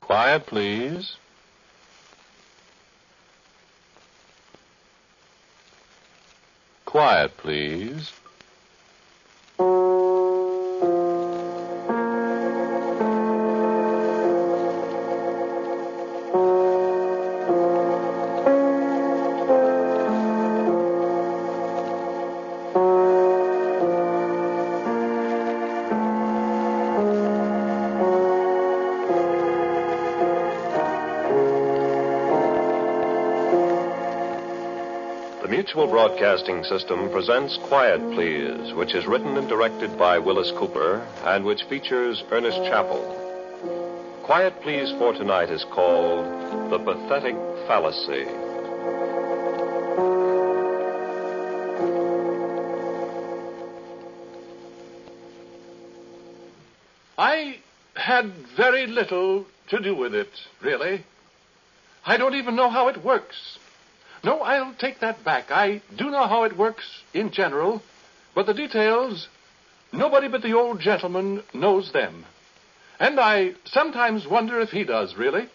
Quiet, please. Quiet, please. Mutual Broadcasting System presents Quiet Please, which is written and directed by Wyllis Cooper and which features Ernest Chappell. Quiet Please for tonight is called The Pathetic Fallacy. I had very little to do with it, really. I don't even know how it works. No, I'll take that back. I do know how it works in general, but the details, nobody but the old gentleman knows them. And I sometimes wonder if he does, really.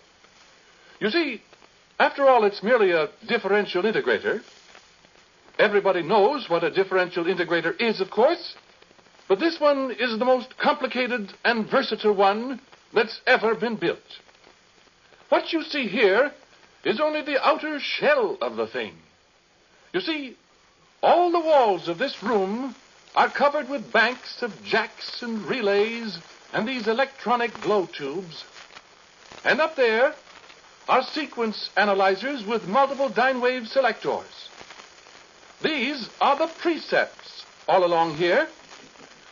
You see, after all, it's merely a differential integrator. Everybody knows what a differential integrator is, of course, but this one is the most complicated and versatile one that's ever been built. What you see here is only the outer shell of the thing. You see, all the walls of this room are covered with banks of jacks and relays and these electronic glow tubes. And up there are sequence analyzers with multiple dyne wave selectors. These are the precepts all along here,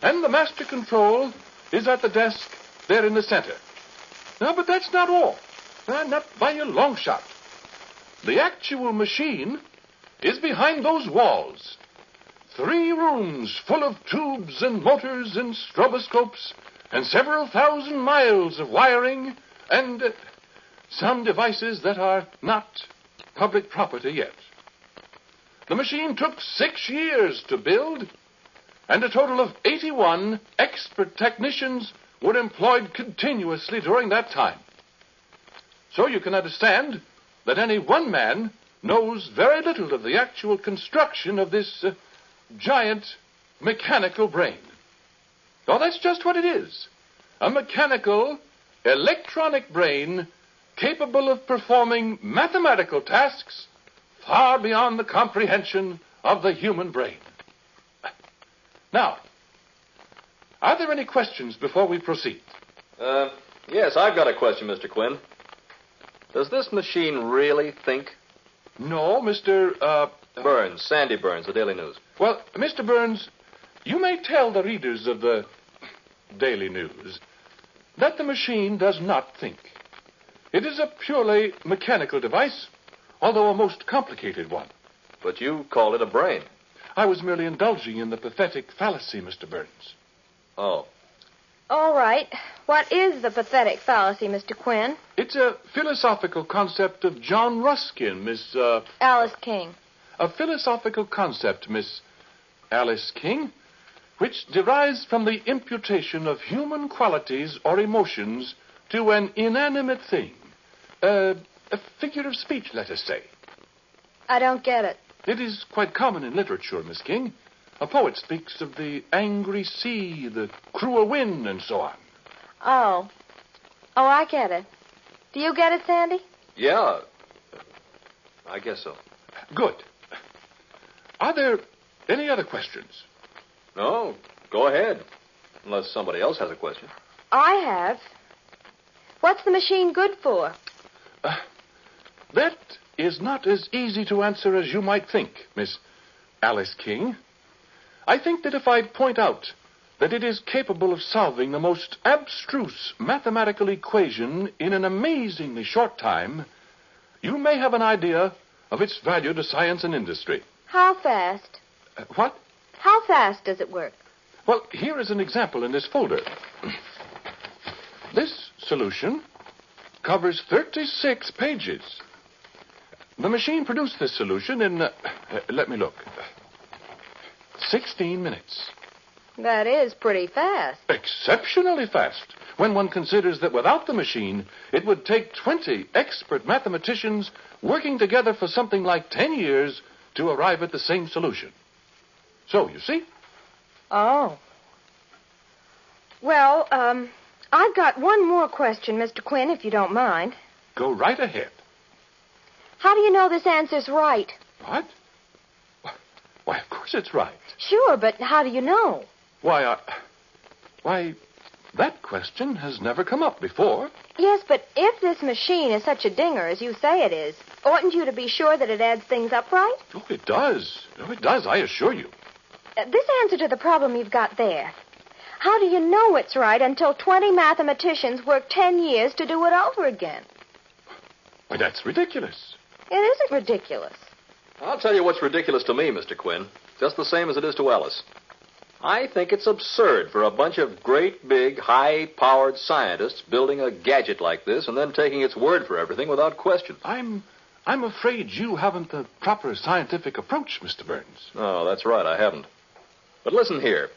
and the master control is at the desk there in the center. No, but that's not all. Not by a long shot. The actual machine is behind those walls. 3 rooms full of tubes and motors and stroboscopes and several thousand miles of wiring and some devices that are not public property yet. The machine took 6 years to build, and a total of 81 expert technicians were employed continuously during that time. So you can understand that any one man knows very little of the actual construction of this giant mechanical brain. Oh, that's just what it is. A mechanical, electronic brain capable of performing mathematical tasks far beyond the comprehension of the human brain. Now, are there any questions before we proceed? Yes, I've got a question, Mr. Quinn. Does this machine really think? No, Mr. Burns, Sandy Burns, the Daily News. Well, Mr. Burns, you may tell the readers of the Daily News that the machine does not think. It is a purely mechanical device, although a most complicated one. But you called it a brain. I was merely indulging in the pathetic fallacy, Mr. Burns. Oh. All right. What is the pathetic fallacy, Mr. Quinn? It's a philosophical concept of John Ruskin, Miss, Alice King. A philosophical concept, Miss Alice King, which derives from the imputation of human qualities or emotions to an inanimate thing. A figure of speech, let us say. I don't get it. It is quite common in literature, Miss King. A poet speaks of the angry sea, the cruel wind, and so on. Oh. Oh, I get it. Do you get it, Sandy? Yeah. I guess so. Good. Are there any other questions? No, go ahead. Unless somebody else has a question. I have. What's the machine good for? That is not as easy to answer as you might think, Miss Alice King. I think that if I point out that it is capable of solving the most abstruse mathematical equation in an amazingly short time, you may have an idea of its value to science and industry. How fast? What? How fast does it work? Well, here is an example in this folder. This solution covers 36 pages. The machine produced this solution in, let me look, 16 minutes. That is pretty fast. Exceptionally fast. when one considers that without the machine, it would take 20 expert mathematicians working together for something like 10 years to arrive at the same solution. So, you see? Oh. Well, I've got one more question, Mr. Quinn, if you don't mind. Go right ahead. How do you know this answer's right? What? Why, of course it's right. Sure, but how do you know? Why, that question has never come up before. Yes, but if this machine is such a dinger as you say it is, oughtn't you to be sure that it adds things up right? Oh, it does. Oh, it does, I assure you. This answer to the problem you've got there. How do you know it's right until 20 mathematicians work 10 years to do it over again? Why, that's ridiculous. It isn't ridiculous. I'll tell you what's ridiculous to me, Mr. Quinn. Just the same as it is to Alice. I think it's absurd for a bunch of great, big, high-powered scientists building a gadget like this and then taking its word for everything without question. I'm afraid you haven't the proper scientific approach, Mr. Burns. Oh, that's right, I haven't. But listen here.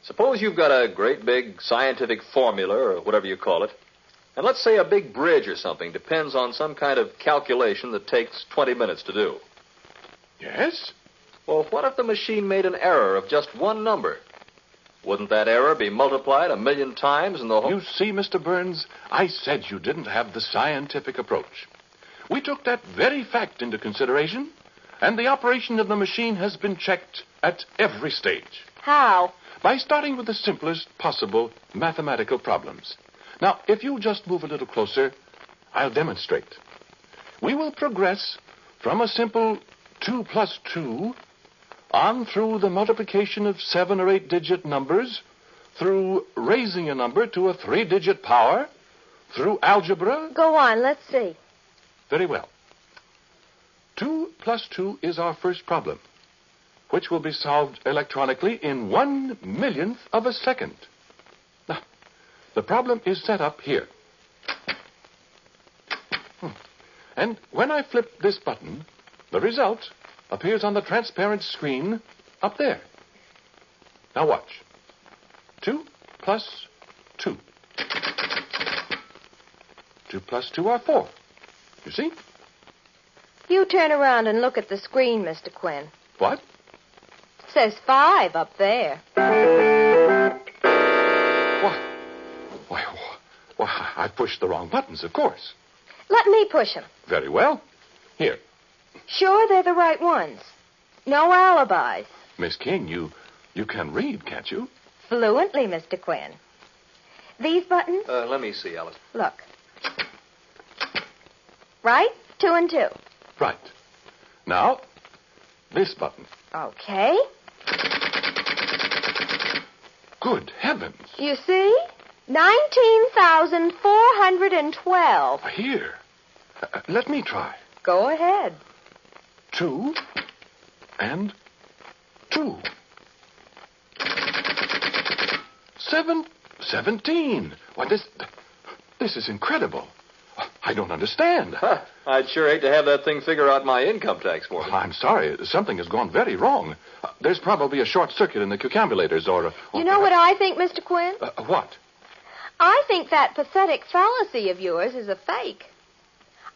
Suppose you've got a great big scientific formula, or whatever you call it, and let's say a big bridge or something depends on some kind of calculation that takes 20 minutes to do. Yes? Well, what if the machine made an error of just one number? Wouldn't that error be multiplied 1,000,000 times in the whole... You see, Mr. Burns, I said you didn't have the scientific approach. We took that very fact into consideration, and the operation of the machine has been checked at every stage. How? By starting with the simplest possible mathematical problems. Now, if you just move a little closer, I'll demonstrate. We will progress from a simple 2 plus 2 on through the multiplication of 7 or 8-digit numbers, through raising a number to a 3-digit power, through algebra. Go on, let's see. Very well. 2 plus 2 is our first problem, which will be solved electronically in 1/1,000,000th of a second. Now, the problem is set up here. And when I flip this button, the result appears on the transparent screen up there. Now watch. 2 plus 2. 2 plus 2 are 4. You see? You turn around and look at the screen, Mr. Quinn. What? It says 5 up there. Why, I pushed the wrong buttons, of course. Let me push them. Very well. Here. Sure they're the right ones. No alibis. Miss King, you can read, can't you? Fluently, Mr. Quinn. These buttons? Let me see, Alice. Look. Right? 2 and 2. Right. Now, this button. Okay. Good heavens. You see? 19,412. Here. Let me try. Go ahead. 2 and 2. 17. Why, this is incredible. I don't understand. Huh. I'd sure hate to have that thing figure out my income tax for me. I'm sorry. Something has gone very wrong. There's probably a short circuit in the cucambulators or You know what I think, Mr. Quinn? What? I think that pathetic fallacy of yours is a fake.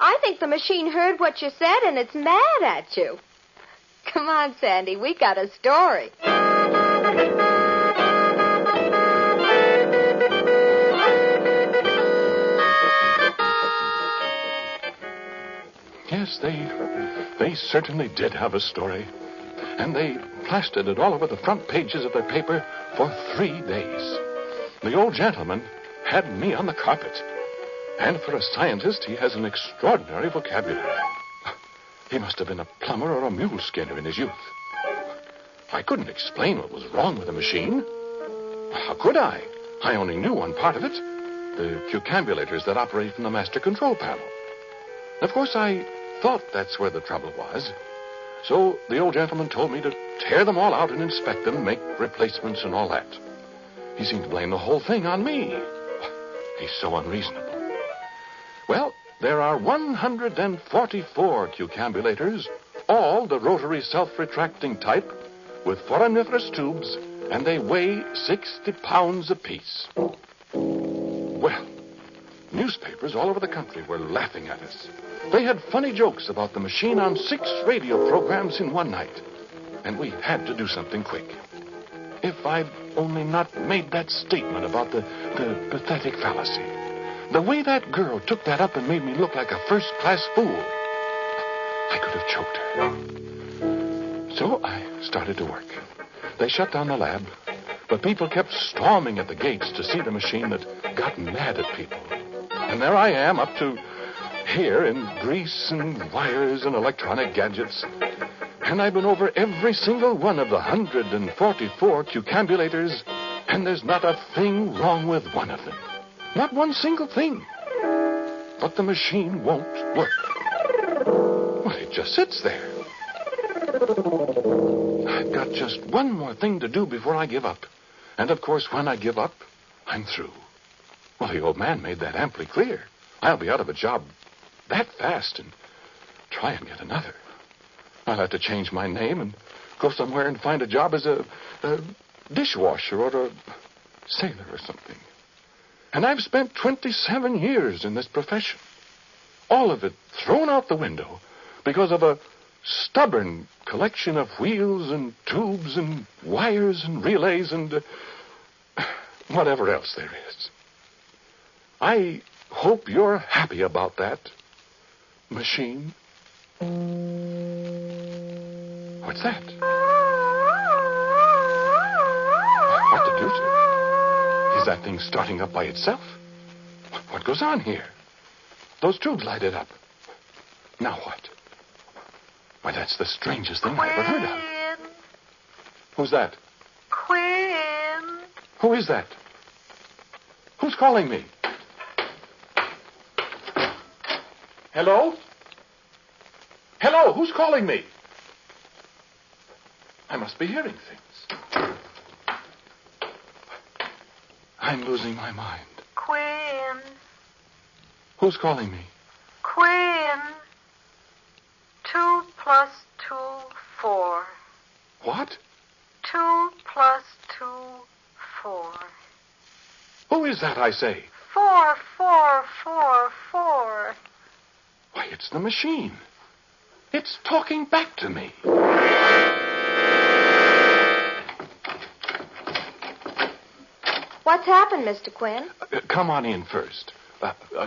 I think the machine heard what you said and it's mad at you. Come on, Sandy. We got a story. Yes, they certainly did have a story. And they plastered it all over the front pages of their paper for 3 days. The old gentleman had me on the carpet. And for a scientist, he has an extraordinary vocabulary. He must have been a plumber or a mule skinner in his youth. I couldn't explain what was wrong with the machine. How could I? I only knew one part of it, the cucambulators that operate from the master control panel. Of course, I thought that's where the trouble was. So the old gentleman told me to tear them all out and inspect them, make replacements and all that. He seemed to blame the whole thing on me. He's so unreasonable. Well, there are 144 cucambulators, all the rotary self-retracting type, with foramiferous tubes, and they weigh 60 pounds apiece. Well, newspapers all over the country were laughing at us. They had funny jokes about the machine on 6 radio programs in one night. And we had to do something quick. If I'd only not made that statement about the pathetic fallacy. The way that girl took that up and made me look like a first-class fool. I could have choked her. So I started to work. They shut down the lab, but people kept storming at the gates to see the machine that got mad at people. And there I am, up to here in grease and wires and electronic gadgets. And I've been over every single one of the 144 cucambulators, and there's not a thing wrong with one of them. Not one single thing. But the machine won't work. Well, it just sits there. I've got just one more thing to do before I give up. And, of course, when I give up, I'm through. Well, the old man made that amply clear. I'll be out of a job that fast and try and get another. I'll have to change my name and go somewhere and find a job as a dishwasher or a sailor or something. And I've spent 27 years in this profession. All of it thrown out the window because of a stubborn collection of wheels and tubes and wires and relays and whatever else there is. I hope you're happy about that, machine. What's that? What the deuce? Is that thing starting up by itself? What goes on here? Those tubes lighted up. Now what? Why, that's the strangest thing I ever heard of. Who's that? Quinn. Who is that? Who's calling me? Hello? Hello, who's calling me? I must be hearing things. I'm losing my mind. Quinn. Who's calling me? Quinn. 2 plus 2, 4. What? 2 plus 2, 4. Who is that, I say? 4, 4, 4, 4. Why, it's the machine. It's talking back to me. What's happened, Mr. Quinn? Come on in first.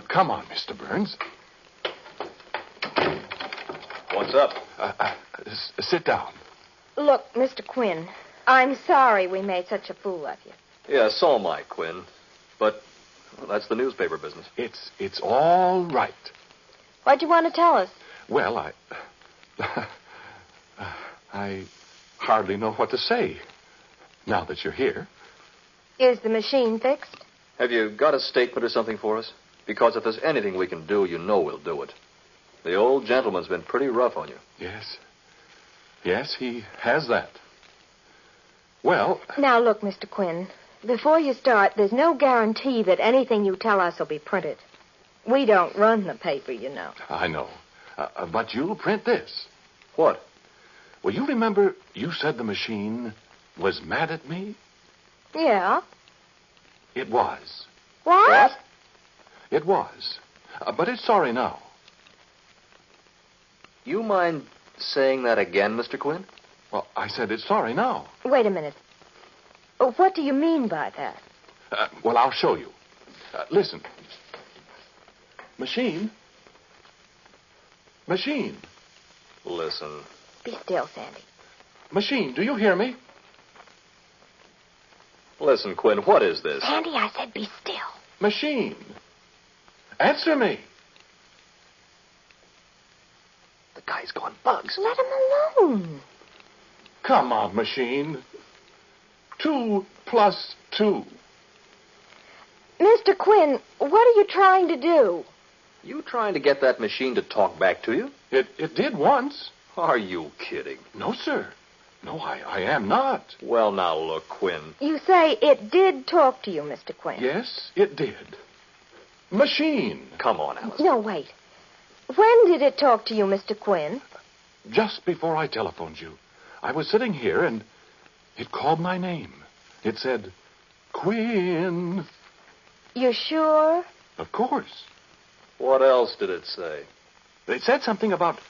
Come on, Mr. Burns. What's up? Sit down. Look, Mr. Quinn, I'm sorry we made such a fool of you. Yeah, so am I, Quinn. But that's the newspaper business. It's all right. What'd you want to tell us? Well, I hardly know what to say now that you're here. Is the machine fixed? Have you got a statement or something for us? Because if there's anything we can do, you know we'll do it. The old gentleman's been pretty rough on you. Yes. Yes, he has that. Well... Now, look, Mr. Quinn, before you start, there's no guarantee that anything you tell us will be printed. We don't run the paper, you know. I know. But you'll print this. What? Well, you remember you said the machine was mad at me? Yeah. It was. What? It was. But it's sorry now. You mind saying that again, Mr. Quinn? Well, I said it's sorry now. Wait a minute. What do you mean by that? Well, I'll show you. Listen. Machine. Machine. Listen. Be still, Sandy. Machine, do you hear me? Listen, Quinn, what is this? Sandy, I said be still. Machine. Answer me. The guy's gone bugs. Let him alone. Come on, machine. 2 plus 2. Mr. Quinn, what are you trying to do? You trying to get that machine to talk back to you? It did once. Are you kidding? No, sir. No, I am not. Well, now, look, Quinn. You say it did talk to you, Mr. Quinn. Yes, it did. Machine. Come on, Alice. No, wait. When did it talk to you, Mr. Quinn? Just before I telephoned you, I was sitting here and it called my name. It said, Quinn. You sure? Of course. What else did it say? It said something about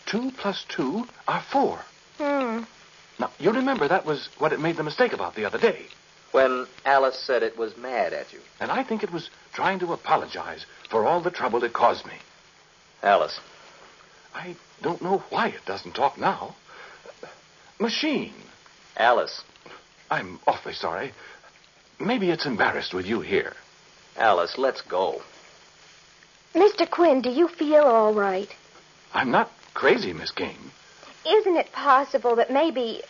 2 plus 2 are 4. Now, you remember that was what it made the mistake about the other day. When Alice said it was mad at you. And I think it was trying to apologize for all the trouble it caused me. Alice. I don't know why it doesn't talk now. Machine. Alice. I'm awfully sorry. Maybe it's embarrassed with you here. Alice, let's go. Mr. Quinn, do you feel all right? I'm not crazy, Miss King. Isn't it possible that maybe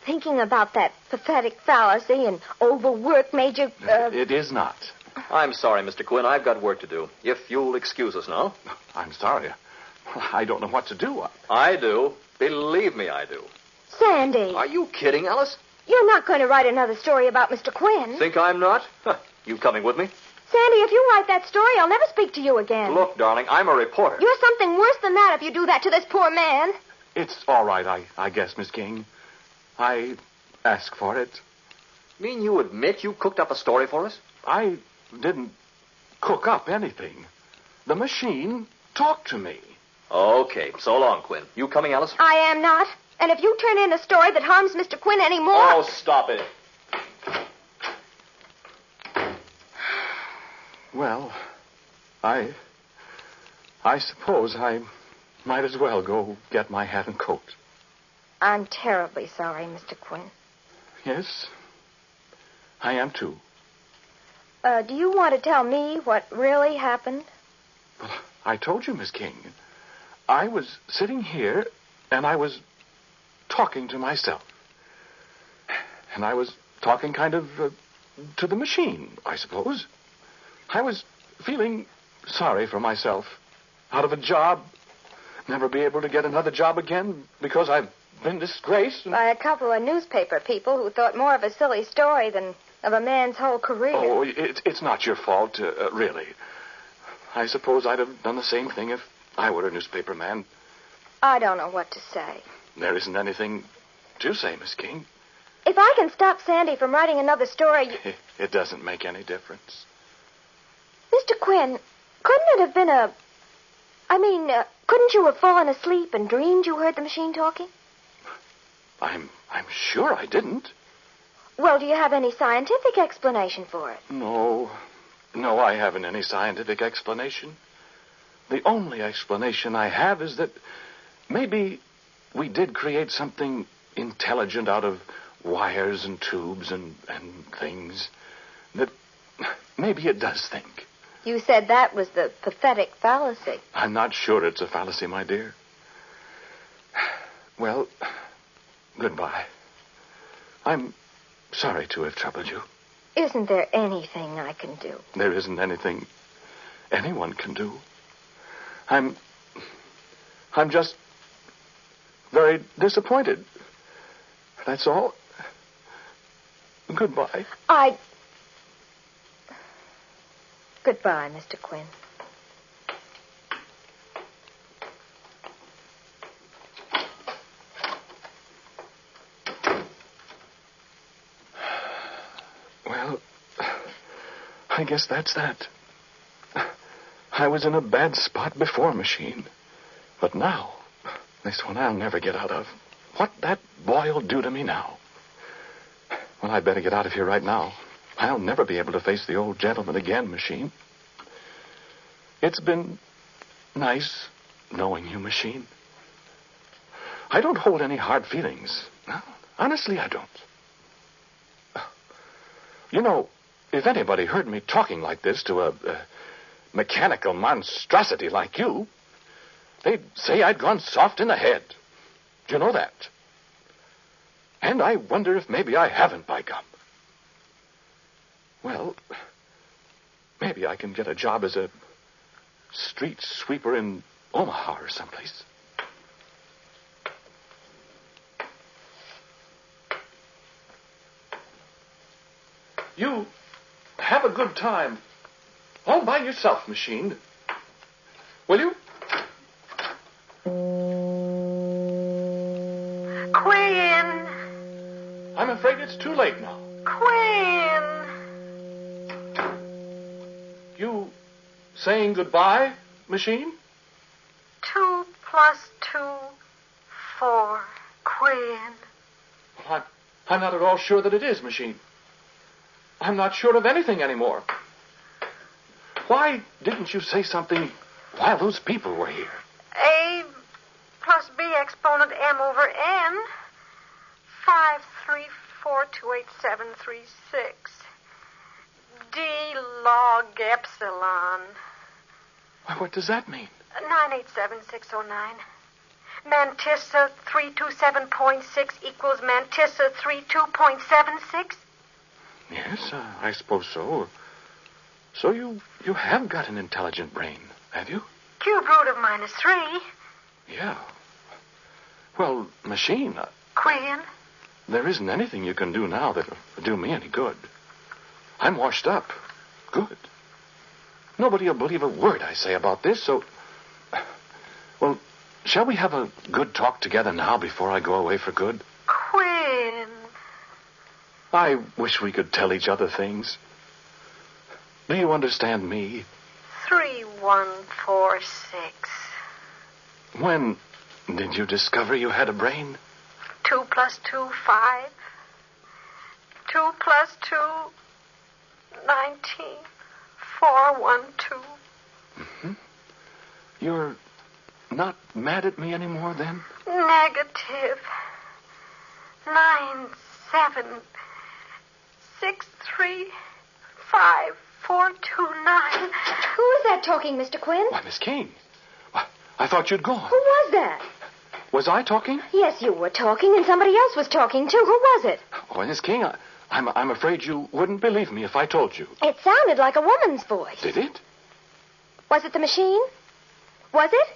thinking about that pathetic fallacy and overwork made you... It is not. I'm sorry, Mr. Quinn. I've got work to do. If you'll excuse us now. I'm sorry. I don't know what to do. I do. Believe me, I do. Sandy. Are you kidding, Alice? You're not going to write another story about Mr. Quinn. Think I'm not? You coming with me? Sandy, if you write that story, I'll never speak to you again. Look, darling, I'm a reporter. You're something worse than that if you do that to this poor man. It's all right, I guess, Miss King. I asked for it. Mean you admit you cooked up a story for us? I didn't cook up anything. The machine talked to me. Okay, so long, Quinn. You coming, Alice? I am not. And if you turn in a story that harms Mr. Quinn anymore... Oh, stop it. Well, I suppose I might as well go get my hat and coat. I'm terribly sorry, Mr. Quinn. Yes, I am too. Do you want to tell me what really happened? Well, I told you, Miss King. I was sitting here, and I was talking to myself. And I was talking kind of to the machine, I suppose. I was feeling sorry for myself. Out of a job, never be able to get another job again because I've been disgraced. By a couple of newspaper people who thought more of a silly story than of a man's whole career. Oh, it's not your fault, really. I suppose I'd have done the same thing if I were a newspaper man. I don't know what to say. There isn't anything to say, Miss King. If I can stop Sandy from writing another story... It doesn't make any difference. Mr. Quinn, couldn't it have been couldn't you have fallen asleep and dreamed you heard the machine talking? I'm sure I didn't. Well, do you have any scientific explanation for it? No, I haven't any scientific explanation. The only explanation I have is that maybe we did create something intelligent out of wires and tubes and things. That maybe it does think. You said that was the pathetic fallacy. I'm not sure it's a fallacy, my dear. Well, goodbye. I'm sorry to have troubled you. Isn't there anything I can do? There isn't anything anyone can do. I'm just very disappointed. That's all. Goodbye. Goodbye, Mr. Quinn. Well, I guess that's that. I was in a bad spot before, machine. But now, this one I'll never get out of. What that boy'll do to me now. Well, I'd better get out of here right now. I'll never be able to face the old gentleman again, machine. It's been nice knowing you, machine. I don't hold any hard feelings. No, honestly, I don't. You know, if anybody heard me talking like this to a mechanical monstrosity like you, they'd say I'd gone soft in the head. Do you know that? And I wonder if maybe I haven't, by gum. Well, maybe I can get a job as a street sweeper in Omaha or someplace. You have a good time. All by yourself, machine. Will you? Quinn! I'm afraid it's too late now. Quinn! You saying goodbye? machine? 2 plus 2, 4. Quinn. I'm not at all sure that it is, machine. I'm not sure of anything anymore. Why didn't you say something while those people were here? A plus B exponent M over N. 5342876. D log epsilon. Why, what does that mean? 987609. Mantissa 327.6 equals Mantissa 32.76. Yes, I suppose so. So you have got an intelligent brain, have you? Cube root of -3. Yeah. Well, machine, Quinn. there isn't anything you can do now that'll do me any good. I'm washed up. Good. Nobody will believe a word I say about this, so... Well, shall we have a good talk together now before I go away for good? Quinn. I wish we could tell each other things. Do you understand me? 3146. When did you discover you had a brain? 2 plus 2, 5. 2 plus 2, 19. 412. Mm-hmm. You're not mad at me anymore, then? Negative. 976354229. Who is that talking, Mr. Quinn? Why, Miss King. Why, I thought you'd gone. Who was that? Was I talking? Yes, you were talking, and somebody else was talking, too. Who was it? Oh, Miss King, I'm afraid you wouldn't believe me if I told you. It sounded like a woman's voice. Did it? Was it the machine? Was it?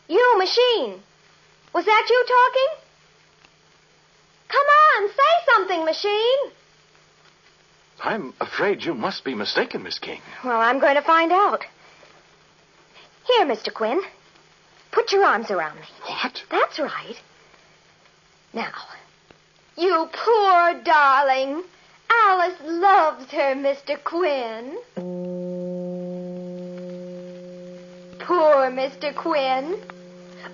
You, machine. Was that you talking? Come on, say something, machine. I'm afraid you must be mistaken, Miss King. Well, I'm going to find out. Here, Mr. Quinn. Put your arms around me. What? That's right. Now, you poor darling. Alice loves her, Mr. Quinn. Poor Mr. Quinn.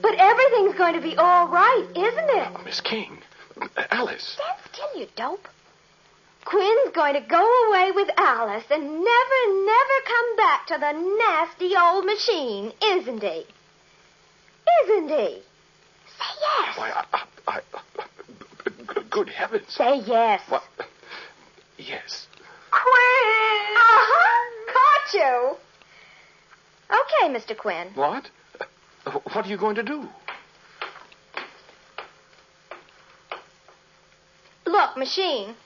But everything's going to be all right, isn't it? Miss King. Alice. Stand still, you dope. Quinn's going to go away with Alice and never come back to the nasty old machine, isn't he? Isn't he? Say yes. Why, good heavens. Say yes. What? Yes. Quinn! Uh-huh. Caught you. Okay, Mr. Quinn. What? What are you going to do? Look, machine.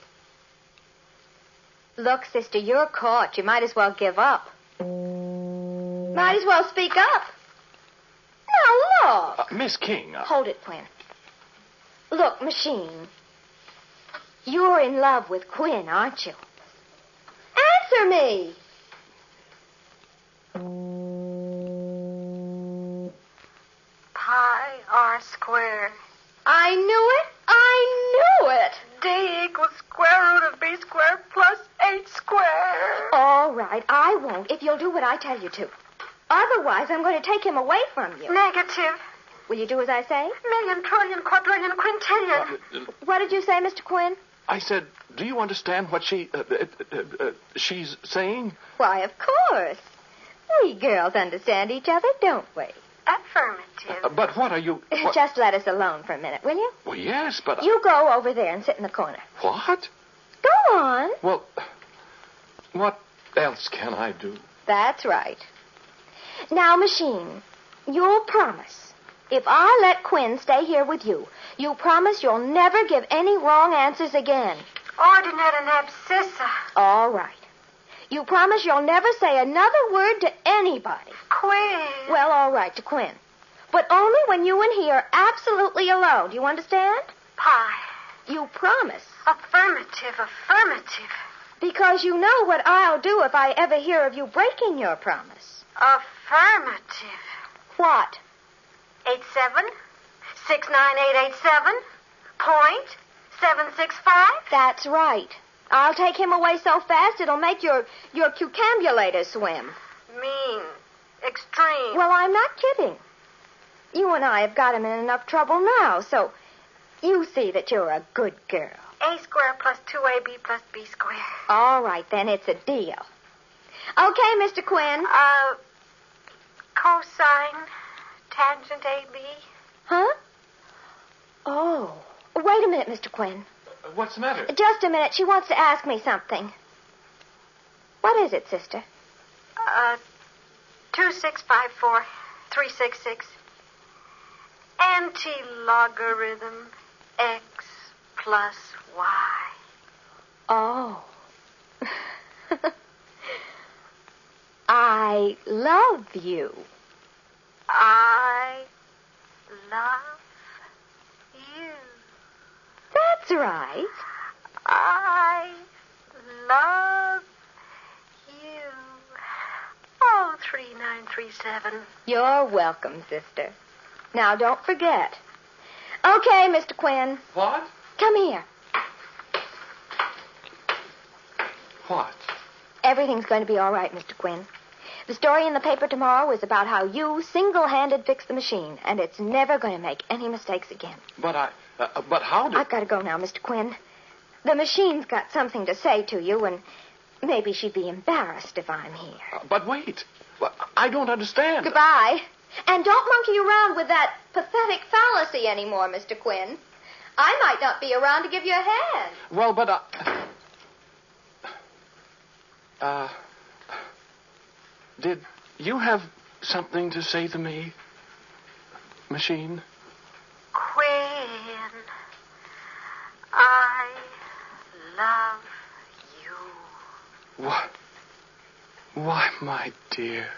Look, sister, you're caught. You might as well give up. Might as well speak up. Now, look. Miss King. Hold it, Quinn. Look, machine. You're in love with Quinn, aren't you? Answer me. Pi r squared. I knew it. I knew it. D equals square root of b squared plus h squared. All right, I won't if you'll do what I tell you to. Otherwise, I'm going to take him away from you. Negative. Will you do as I say? Million, trillion, quadrillion, quintillion. What did you say, Mr. Quinn? I said, do you understand what she's saying? Why, of course. We girls understand each other, don't we? Affirmative. But what are you... What? Just let us alone for a minute, will you? Well, yes, but... You go over there and sit in the corner. What? Go on. Well, what else can I do? That's right. Now, machine, you'll promise. If I let Quinn stay here with you, you promise you'll never give any wrong answers again. Ordinate and abscissa. All right. You promise you'll never say another word to anybody. Quinn. Well, all right, to Quinn. But only when you and he are absolutely alone. Do you understand? Pi. You promise. Affirmative, affirmative. Because you know what I'll do if I ever hear of you breaking your promise. Affirmative. What? 87,69887.765. That's right. I'll take him away so fast it'll make your cucambulator swim. mean. Extreme. Well, I'm not kidding. You and I have got him in enough trouble now, so you see that you're a good girl. A squared plus 2AB plus B squared. All right, then, it's a deal. Okay, Mr. Quinn. Cosine tangent AB. Huh? Oh. Wait a minute, Mr. Quinn. What's the matter? Just a minute. She wants to ask me something. What is it, sister? 2654-366. Anti-logarithm x plus y. Oh. I love you. I love you. That's right. I love you. Oh, 3937. You're welcome, sister. Now, don't forget. Okay, Mr. Quinn. What? Come here. What? Everything's going to be all right, Mr. Quinn. The story in the paper tomorrow is about how you single-handed fixed the machine, and it's never going to make any mistakes again. But how did... I've got to go now, Mr. Quinn. The machine's got something to say to you, and maybe she'd be embarrassed if I'm here. But wait. I don't understand. Goodbye. And don't monkey around with that pathetic fallacy anymore, Mr. Quinn. I might not be around to give you a hand. Well, but did you have something to say to me, machine? Quinn, I love you. What? Why, my dear.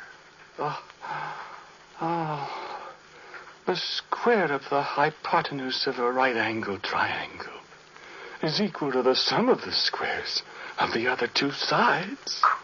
The square of the hypotenuse of a right-angled triangle is equal to the sum of the squares of the other two sides. Quinn.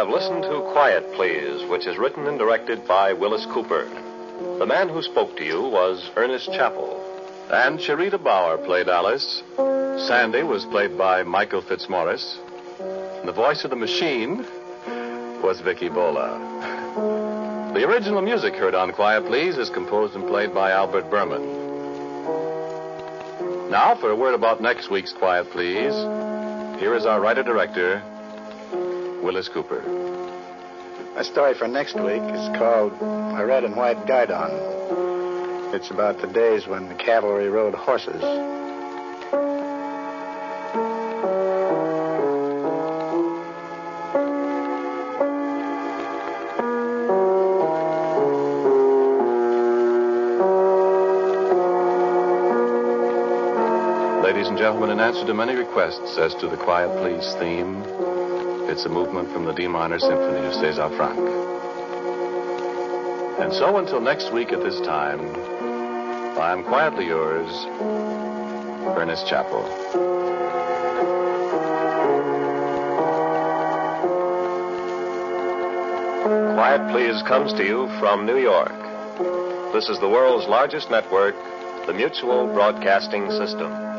Listen to Quiet Please, which is written and directed by Wyllis Cooper. The man who spoke to you was Ernest Chappell. And Sharita Bauer played Alice. Sandy was played by Michael Fitzmaurice. And the voice of the machine was Vicky Bola. The original music heard on Quiet Please is composed and played by Albert Berman. Now, for a word about next week's Quiet Please, here is our writer-director, Wyllis Cooper. My story for next week is called A Red and White Guidon. It's about the days when the cavalry rode horses. Ladies and gentlemen, in answer to many requests as to the Quiet Please theme, it's a movement from the D minor symphony of César Franck. And so until next week at this time, I am quietly yours, Ernest Chappell. Quiet Please comes to you from New York. This is the world's largest network, the Mutual Broadcasting System.